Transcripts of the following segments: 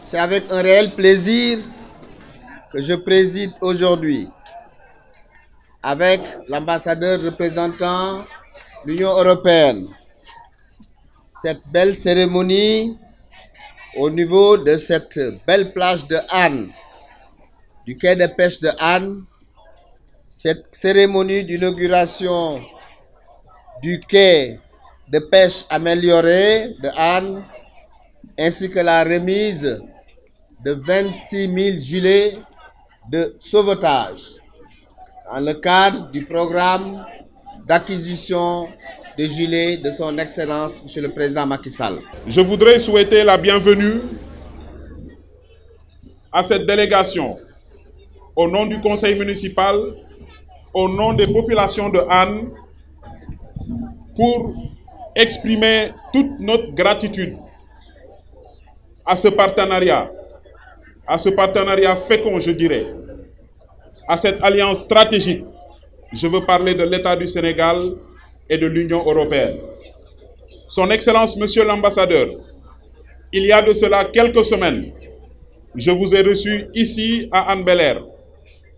C'est avec un réel plaisir que je préside aujourd'hui avec l'ambassadeur représentant l'Union européenne cette belle cérémonie au niveau de cette belle plage de Hann, du quai de pêche de Hann, cette cérémonie d'inauguration du quai de pêche amélioré de Hann, ainsi que la remise de 26 000 gilets de sauvetage dans le cadre du programme d'acquisition de gilets de son Excellence, Monsieur le Président Macky Sall. Je voudrais souhaiter la bienvenue à cette délégation au nom du conseil municipal, au nom des populations de Hann, pour exprimer toute notre gratitude à ce partenariat fécond, je dirais, à cette alliance stratégique. Je veux parler de l'État du Sénégal et de l'Union européenne. Son Excellence, Monsieur l'ambassadeur, il y a de cela quelques semaines, je vous ai reçu ici à Hann Bel-Air,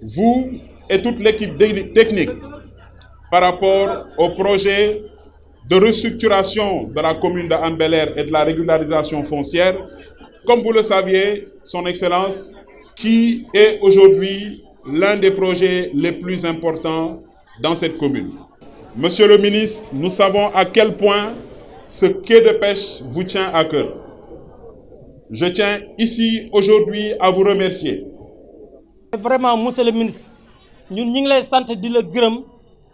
vous et toute l'équipe technique, par rapport au projet de restructuration de la commune de Hann Bel-Air et de la régularisation foncière, comme vous le saviez, Son Excellence, qui est aujourd'hui l'un des projets les plus importants dans cette commune. Monsieur le ministre, nous savons à quel point ce quai de pêche vous tient à cœur. Je tiens ici aujourd'hui à vous remercier. Vraiment, monsieur le ministre, nous sommes santé de le gërëm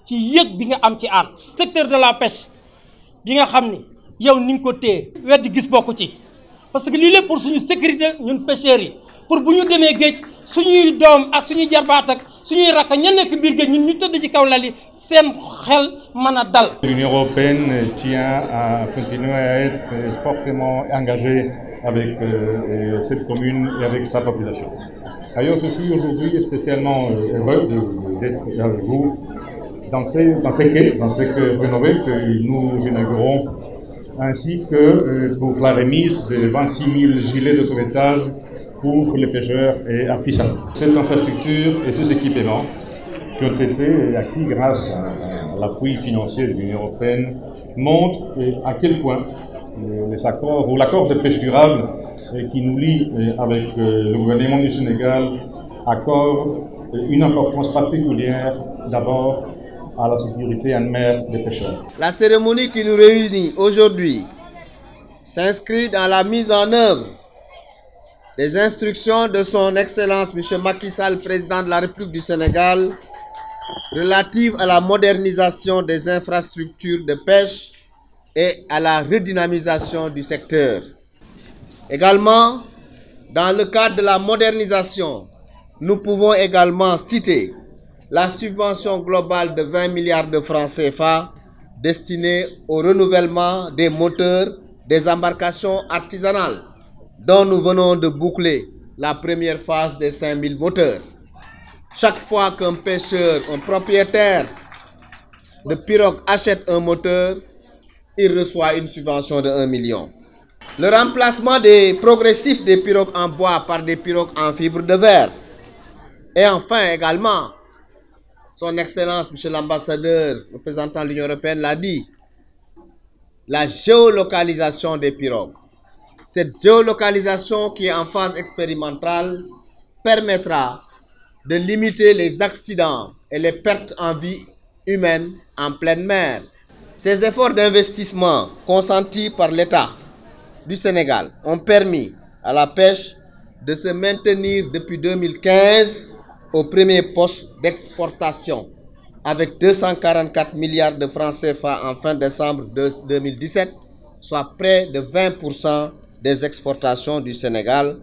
ci yëg bi nga am ci Hann. Secteur de la pêche bi nga xam ni yow ni nga ko téye weddi gis bokku ci parce que lii lépp pour suñu sécurité ñun pêcheurs yi pour bu ñu demee géej suñuy doom ak suñuy jarbaat ak suñuy rakk ña nekk biir géej ñun ñu tëdd ci kaw lal yi seen xel mën a dal. L'Union européenne tient à continuer à être fortement engagée avec cette commune et avec sa population. D'ailleurs, je suis aujourd'hui spécialement heureux d'être avec vous dans ces quais rénovés que nous inaugurons, ainsi que pour la remise de 26 000 gilets de sauvetage pour les pêcheurs et artisans. Cette infrastructure et ces équipements qui ont été acquis grâce à l'appui financier de l'Union européenne montrent à quel point les accords ou l'accord de pêche durable qui nous lie avec le gouvernement du Sénégal accorde une importance particulière d'abord à la sécurité en mer des pêcheurs. La cérémonie qui nous réunit aujourd'hui s'inscrit dans la mise en œuvre des instructions de son Excellence M. Macky Sall, Président de la République du Sénégal, relatives à la modernisation des infrastructures de pêche et à la redynamisation du secteur. Également, dans le cadre de la modernisation, nous pouvons également citer la subvention globale de 20 milliards de francs CFA destinée au renouvellement des moteurs des embarcations artisanales, dont nous venons de boucler la première phase des 5000 moteurs. Chaque fois qu'un pêcheur, un propriétaire de pirogue achète un moteur, il reçoit une subvention de 1 million. Le remplacement progressif des pirogues en bois par des pirogues en fibre de verre. Et enfin également, Son Excellence, Monsieur l'ambassadeur représentant l'Union européenne l'a dit, la géolocalisation des pirogues. Cette géolocalisation qui est en phase expérimentale permettra de limiter les accidents et les pertes en vie humaine en pleine mer. Ces efforts d'investissement consentis par l'État du Sénégal ont permis à la pêche de se maintenir depuis 2015 au premier poste d'exportation avec 244 milliards de francs CFA en fin décembre 2017, soit près de 20% des exportations du Sénégal.